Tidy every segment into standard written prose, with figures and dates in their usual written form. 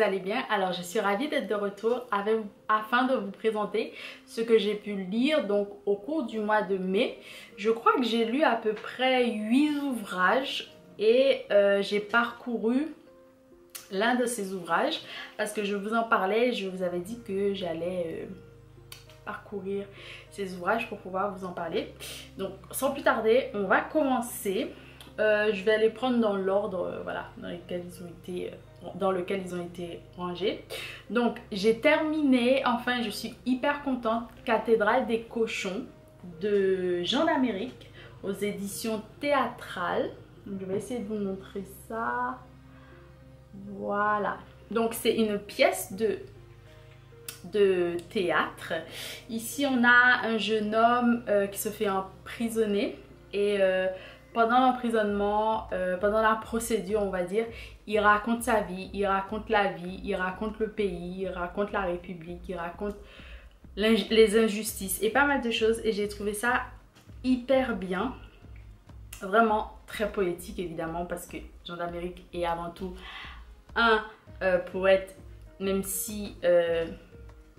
vous allez bien. Alors je suis ravie d'être de retour afin de vous présenter ce que j'ai pu lire donc au cours du mois de mai. Je crois que j'ai lu à peu près 8 ouvrages et j'ai parcouru l'un de ces ouvrages parce que je vous en parlais, je vous avais dit que j'allais parcourir ces ouvrages pour pouvoir vous en parler. Donc sans plus tarder, on va commencer. Je vais les prendre dans l'ordre voilà, dans lequel ils ont été rangés. Donc j'ai terminé, enfin je suis hyper contente, Cathédrale des cochons de Jean d'Amérique aux éditions théâtrales. Donc, je vais essayer de vous montrer ça. Voilà, donc c'est une pièce de théâtre. Ici on a un jeune homme qui se fait emprisonner et pendant l'emprisonnement, pendant la procédure on va dire, il raconte sa vie, il raconte la vie, il raconte le pays, il raconte la République, il raconte les injustices et pas mal de choses et j'ai trouvé ça hyper bien. Vraiment très poétique évidemment parce que Jean d'Amérique est avant tout un poète, même si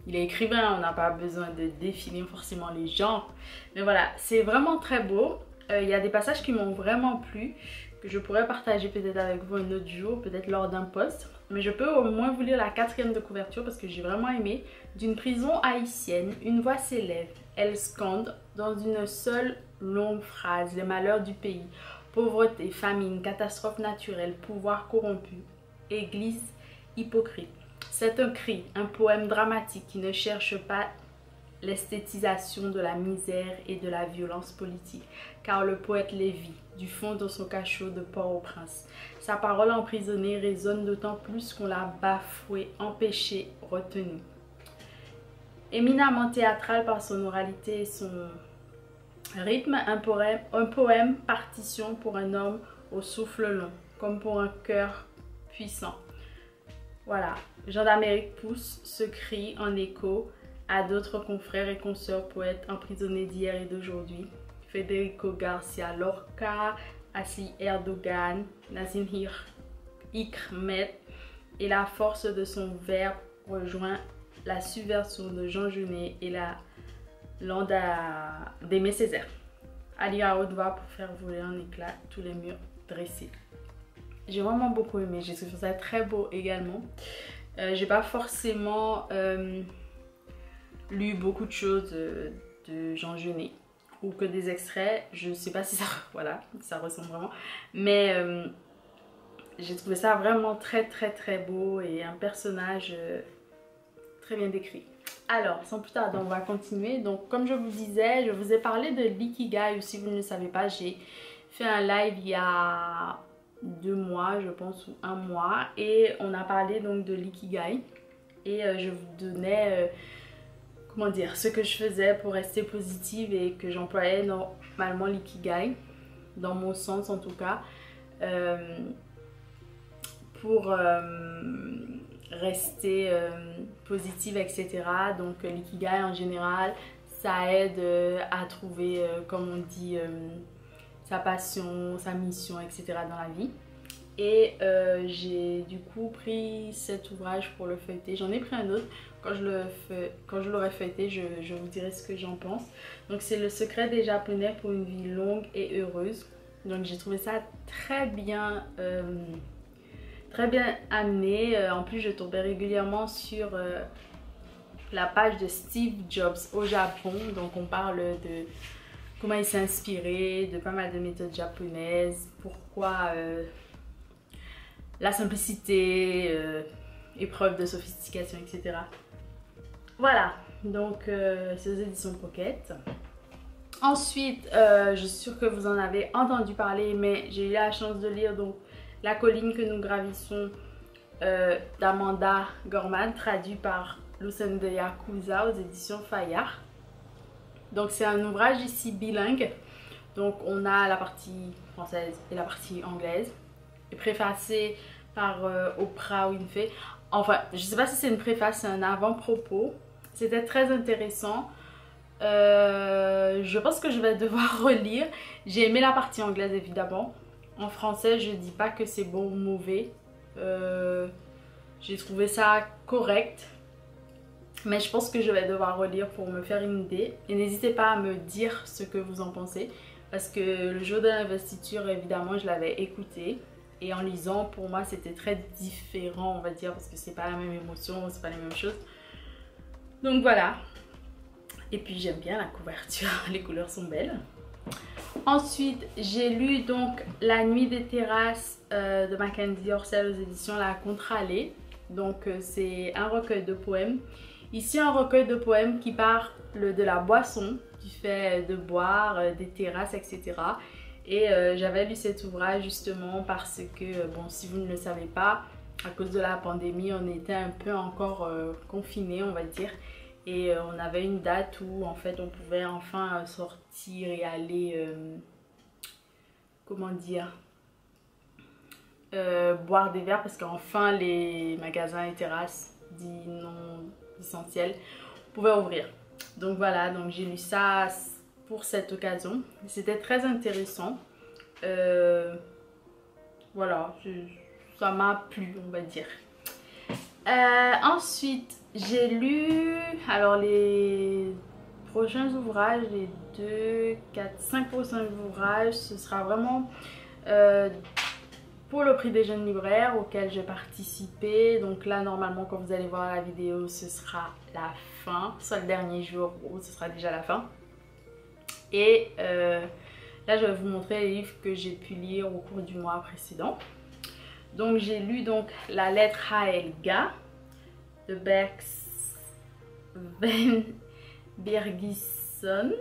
il est écrivain, on n'a pas besoin de définir forcément les genres. Mais voilà, c'est vraiment très beau. Il y a des passages qui m'ont vraiment plu, que je pourrais partager peut-être avec vous un autre jour, peut-être lors d'un post. Mais je peux au moins vous lire la 4e de couverture parce que j'ai vraiment aimé. D'une prison haïtienne, une voix s'élève. Elle scande dans une seule longue phrase les malheurs du pays. Pauvreté, famine, catastrophe naturelle, pouvoir corrompu, église hypocrite. C'est un cri, un poème dramatique qui ne cherche pas l'esthétisation de la misère et de la violence politique, car le poète les vit du fond de son cachot de Port-au-Prince. Sa parole emprisonnée résonne d'autant plus qu'on l'a bafouée, empêchée, retenue. Éminemment théâtral par son oralité et son rythme, un poème partition pour un homme au souffle long, comme pour un cœur puissant. Voilà, Jean d'Amérique pousse ce cri en écho à d'autres confrères et consoeurs poètes emprisonnés d'hier et d'aujourd'hui. Federico Garcia Lorca, Asli Erdogan, Nazim Hikmet, et la force de son verbe rejoint la subversion de Jean Genet et la lande d'Aimé Césaire. Ali à haute voix pour faire voler en éclats tous les murs dressés. J'ai vraiment beaucoup aimé, j'ai trouvé ça très beau également. J'ai pas forcément lu beaucoup de choses de Jean Genet ou que des extraits. Je sais pas si ça, voilà, ça ressemble vraiment. Mais j'ai trouvé ça vraiment très beau et un personnage très bien décrit. Alors, sans plus tarder, on va continuer. Donc, comme je vous disais, je vous ai parlé de l'ikigai, ou si vous ne le savez pas, j'ai fait un live il y a 2 mois, je pense, ou 1 mois. Et on a parlé donc de l'ikigai. Et je vous donnais, comment dire, ce que je faisais pour rester positive et que j'employais normalement l'ikigai, dans mon sens en tout cas, pour rester positive, etc. Donc l'ikigai en général, ça aide à trouver, comme on dit, sa passion, sa mission, etc. dans la vie. Et j'ai du coup pris cet ouvrage pour le feuilleter. J'en ai pris un autre. Quand je l'aurai feuilleté, je vous dirai ce que j'en pense. Donc c'est Le secret des Japonais pour une vie longue et heureuse. Donc j'ai trouvé ça très bien amené. En plus, je tombais régulièrement sur la page de Steve Jobs au Japon. Donc on parle de comment il s'est inspiré, de pas mal de méthodes japonaises, pourquoi la simplicité, épreuve de sophistication, etc. Voilà, donc c'est aux éditions Pocket. Ensuite, je suis sûre que vous en avez entendu parler, mais j'ai eu la chance de lire donc La colline que nous gravissons d'Amanda Gorman, traduit par Lucende Yakuza aux éditions Fayard. Donc c'est un ouvrage ici bilingue, donc on a la partie française et la partie anglaise, et préfacé par Oprah Winfrey. Enfin, je sais pas si c'est une préface, c'est un avant-propos. C'était très intéressant. Je pense que je vais devoir relire. J'ai aimé la partie anglaise évidemment. En français, je dis pas que c'est bon ou mauvais. J'ai trouvé ça correct. Mais je pense que je vais devoir relire pour me faire une idée. Et n'hésitez pas à me dire ce que vous en pensez. Parce que le jour de l'investiture, évidemment, je l'avais écouté. Et en lisant, pour moi, c'était très différent, on va dire. Parce que c'est pas la même émotion, c'est pas les mêmes choses. Donc voilà. Et puis j'aime bien la couverture, les couleurs sont belles. Ensuite, j'ai lu donc La Nuit des Terrasses de Mackenzie Orsel aux éditions La Contralée. Donc c'est un recueil de poèmes. Ici, un recueil de poèmes qui parle de la boisson, du fait de boire, des terrasses, etc. Et j'avais lu cet ouvrage justement parce que, bon, si vous ne le savez pas, à cause de la pandémie, on était un peu encore confinés, on va dire. Et on avait une date où en fait on pouvait enfin sortir et aller, comment dire, boire des verres parce qu'enfin les magasins et terrasses dits non essentiels pouvaient ouvrir. Donc voilà, donc j'ai lu ça pour cette occasion. C'était très intéressant. Voilà, ça m'a plu, on va dire. Ensuite, j'ai lu, alors les prochains ouvrages, les 2, 4, 5 prochains ouvrages, ce sera vraiment pour le prix des jeunes libraires auquel j'ai participé. Donc là, normalement, quand vous allez voir la vidéo, ce sera la fin, soit le dernier jour ou ce sera déjà la fin. Et là, je vais vous montrer les livres que j'ai pu lire au cours du mois précédent. Donc j'ai lu donc La lettre à Helga de Bex Van Bergisson.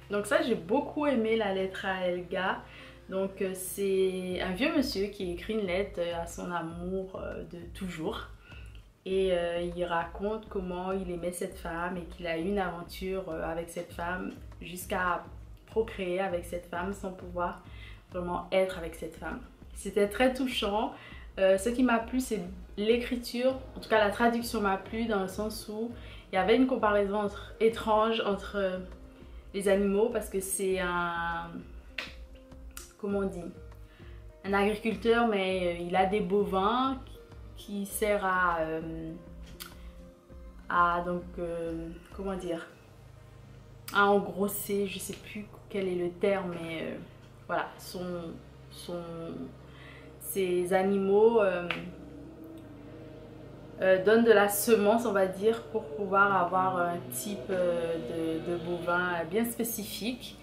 Donc ça, j'ai beaucoup aimé La lettre à Helga. Donc c'est un vieux monsieur qui écrit une lettre à son amour de toujours. Et il raconte comment il aimait cette femme et qu'il a eu une aventure avec cette femme jusqu'à procréer avec cette femme sans pouvoir vraiment être avec cette femme. C'était très touchant. Ce qui m'a plu, c'est l'écriture, en tout cas la traduction m'a plu dans le sens où il y avait une comparaison étrange entre les animaux parce que c'est un, comment on dit, un agriculteur mais il a des bovins qui sert donc, comment dire, à engrosser, je sais plus quel est le terme mais voilà, ces animaux donnent de la semence, on va dire, pour pouvoir avoir un type de bovin bien spécifique.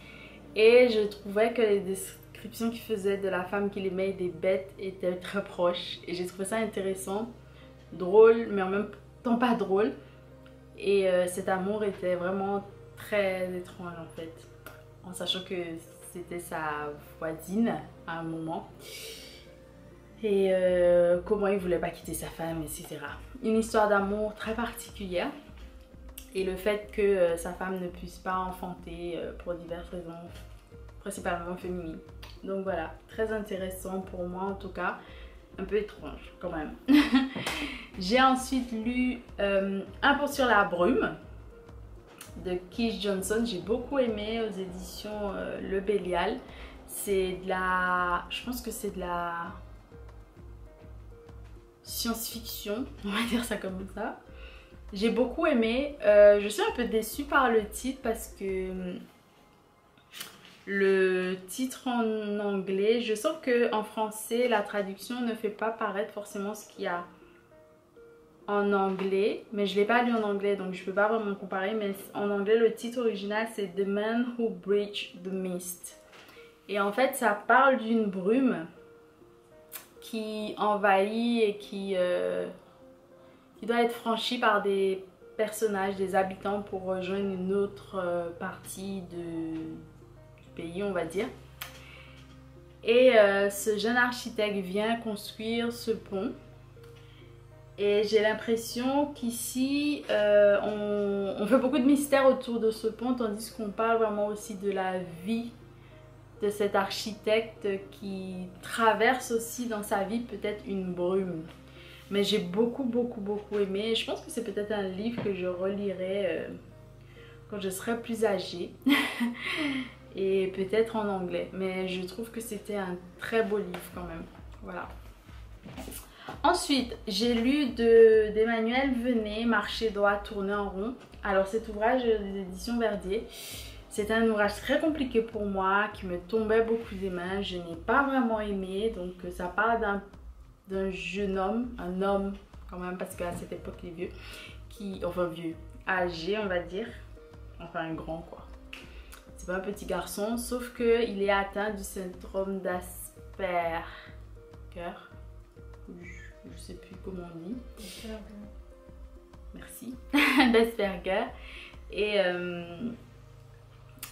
Et je trouvais que les descriptions qu'il faisait de la femme qu'il aimait et des bêtes étaient très proches. Et j'ai trouvé ça intéressant, drôle, mais en même temps pas drôle. Et cet amour était vraiment très étrange en fait, en sachant que c'était sa voisine à un moment. Et comment il voulait pas quitter sa femme, etc. Une histoire d'amour très particulière. Et le fait que sa femme ne puisse pas enfanter pour diverses raisons, principalement féminines. Donc voilà, très intéressant pour moi en tout cas. Un peu étrange quand même. J'ai ensuite lu Un pont sur la brume de Keith Johnson. J'ai beaucoup aimé aux éditions Le Bélial. C'est de la... je pense que c'est de la... science-fiction, on va dire ça comme ça. J'ai beaucoup aimé. Je suis un peu déçue par le titre parce que le titre en anglais, je sens que en français la traduction ne fait pas paraître forcément ce qu'il y a en anglais, mais je l'ai pas lu en anglais donc je peux pas vraiment comparer. Mais en anglais le titre original c'est The Man Who Bridged the Mist et en fait ça parle d'une brume qui envahit et qui doit être franchie par des personnages, des habitants pour rejoindre une autre partie du pays, on va dire. Et ce jeune architecte vient construire ce pont. Et j'ai l'impression qu'ici, on fait beaucoup de mystères autour de ce pont, tandis qu'on parle vraiment aussi de la vie de cet architecte qui traverse aussi dans sa vie peut-être une brume. Mais j'ai beaucoup aimé. Je pense que c'est peut-être un livre que je relirai quand je serai plus âgée. Et peut-être en anglais. Mais je trouve que c'était un très beau livre quand même. Voilà. Ensuite, j'ai lu d'Emmanuel Venet, Marcher droit, tourner en rond. Alors cet ouvrage des éditions Verdier, c'est un ouvrage très compliqué pour moi, qui me tombait beaucoup des mains. Je n'ai pas vraiment aimé, donc ça parle d'un jeune homme, un homme quand même, parce qu'à cette époque il est vieux, enfin vieux, âgé on va dire, enfin un grand quoi. C'est pas un petit garçon, sauf qu'il est atteint du syndrome d'Asperger. Je sais plus comment on dit. Merci. D'Asperger. Et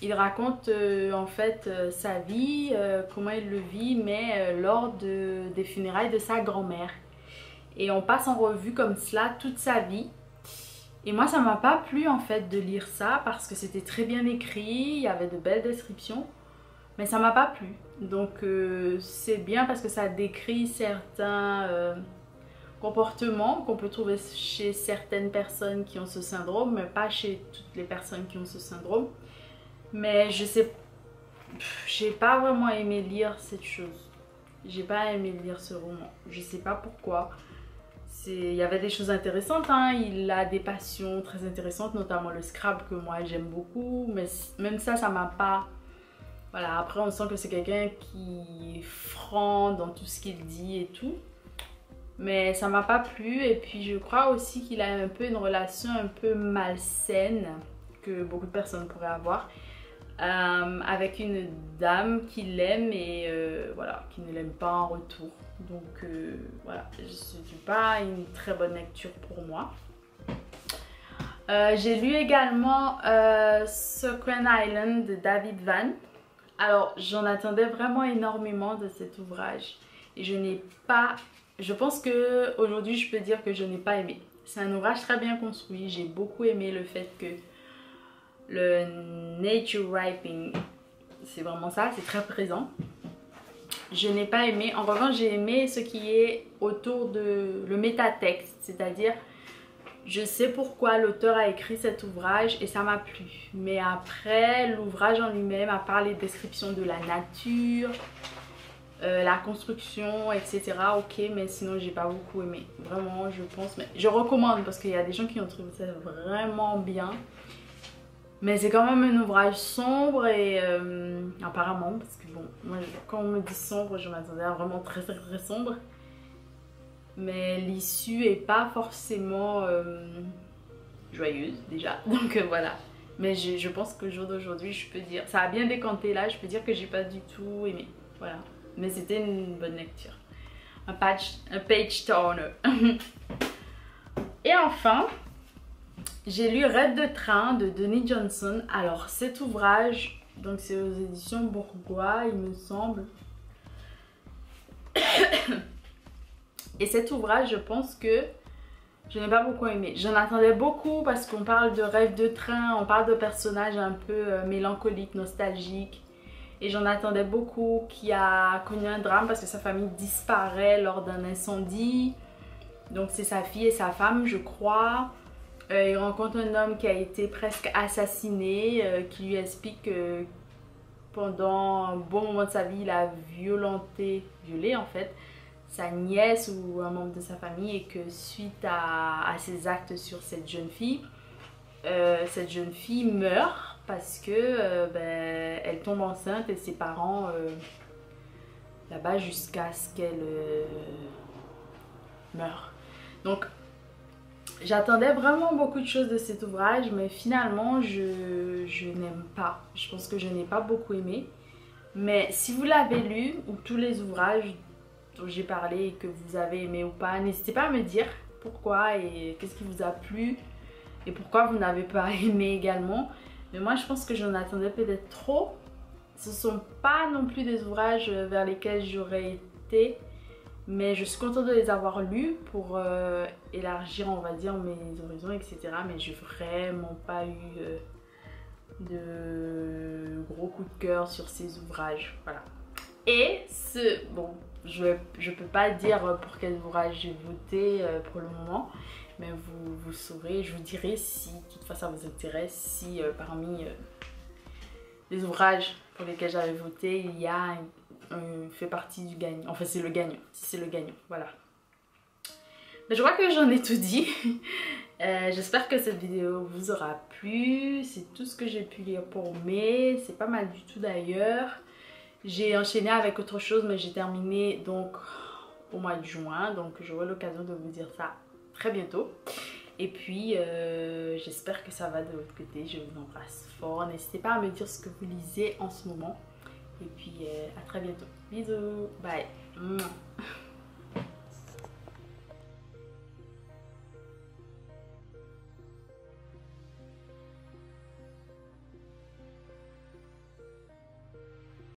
il raconte en fait sa vie, comment il le vit, mais lors des funérailles de sa grand-mère. Et on passe en revue comme cela toute sa vie. Et moi ça m'a pas plu en fait de lire ça parce que c'était très bien écrit, il y avait de belles descriptions. Mais ça m'a pas plu. Donc c'est bien parce que ça décrit certains comportements qu'on peut trouver chez certaines personnes qui ont ce syndrome, mais pas chez toutes les personnes qui ont ce syndrome. Mais je sais, j'ai pas vraiment aimé lire cette chose. J'ai pas aimé lire ce roman. Je sais pas pourquoi. Il y avait des choses intéressantes, hein. Il a des passions très intéressantes, notamment le Scrabble que moi j'aime beaucoup. Mais même ça m'a pas... Voilà, après on sent que c'est quelqu'un qui est franc dans tout ce qu'il dit et tout. Mais ça m'a pas plu et puis je crois aussi qu'il a un peu une relation un peu malsaine que beaucoup de personnes pourraient avoir avec une dame qui l'aime et voilà, qui ne l'aime pas en retour. Donc voilà, ce n'est pas une très bonne lecture pour moi. J'ai lu également Sunken Island de David Vann. Alors j'en attendais vraiment énormément de cet ouvrage et je pense que aujourd'hui je peux dire que je n'ai pas aimé. C'est un ouvrage très bien construit, j'ai beaucoup aimé le fait que le nature writing, c'est vraiment ça, c'est très présent. Je n'ai pas aimé, en revanche j'ai aimé ce qui est autour de le métatexte, c'est-à-dire je sais pourquoi l'auteur a écrit cet ouvrage et ça m'a plu. Mais après, l'ouvrage en lui-même, à part les descriptions de la nature, la construction, etc. Ok, mais sinon j'ai pas beaucoup aimé. Vraiment, je pense, mais je recommande parce qu'il y a des gens qui ont trouvé ça vraiment bien. Mais c'est quand même un ouvrage sombre et apparemment, parce que bon, moi quand on me dit sombre, je m'attendais à vraiment très sombre. Mais l'issue est pas forcément joyeuse déjà, donc voilà. Mais je pense qu'au jour d'aujourd'hui, je peux dire, ça a bien décanté là, je peux dire que j'ai pas du tout aimé, voilà. Mais c'était une bonne lecture, un page turner. Et enfin, j'ai lu Rêve de train de Denis Johnson. Alors cet ouvrage, donc c'est aux éditions Bourgois, il me semble. Et cet ouvrage, je pense que je n'ai pas beaucoup aimé. J'en attendais beaucoup parce qu'on parle de rêve de train, on parle de personnages un peu mélancoliques, nostalgiques. Et j'en attendais beaucoup, qui a connu un drame parce que sa famille disparaît lors d'un incendie. Donc c'est sa fille et sa femme, je crois. Il rencontre un homme qui a été presque assassiné, qui lui explique que pendant un bon moment de sa vie, il a violé en fait, sa nièce ou un membre de sa famille et que suite à ses actes sur cette jeune fille meurt parce que elle tombe enceinte et ses parents là-bas jusqu'à ce qu'elle meure. Donc j'attendais vraiment beaucoup de choses de cet ouvrage mais finalement je n'aime pas. Je pense que je n'ai pas beaucoup aimé. Mais si vous l'avez lu ou tous les ouvrages dont j'ai parlé et que vous avez aimé ou pas, n'hésitez pas à me dire pourquoi et qu'est-ce qui vous a plu et pourquoi vous n'avez pas aimé également. Mais moi je pense que j'en attendais peut-être trop. Ce ne sont pas non plus des ouvrages vers lesquels j'aurais été, mais je suis contente de les avoir lus pour élargir on va dire mes horizons, etc. Mais j'ai vraiment pas eu de gros coup de cœur sur ces ouvrages, voilà. Et bon, je peux pas dire pour quel ouvrage j'ai voté pour le moment, mais vous saurez, je vous dirai si toutefois ça vous intéresse, si parmi les ouvrages pour lesquels j'avais voté, il y a fait partie du gagnant, enfin c'est le gagnant, si c'est le gagnant, voilà. Mais je crois que j'en ai tout dit. J'espère que cette vidéo vous aura plu. C'est tout ce que j'ai pu lire pour mai. C'est pas mal du tout d'ailleurs. J'ai enchaîné avec autre chose, mais j'ai terminé donc au mois de juin. Donc j'aurai l'occasion de vous dire ça très bientôt. Et puis j'espère que ça va de votre côté. Je vous embrasse fort. N'hésitez pas à me dire ce que vous lisez en ce moment. Et puis à très bientôt. Bisous. Bye.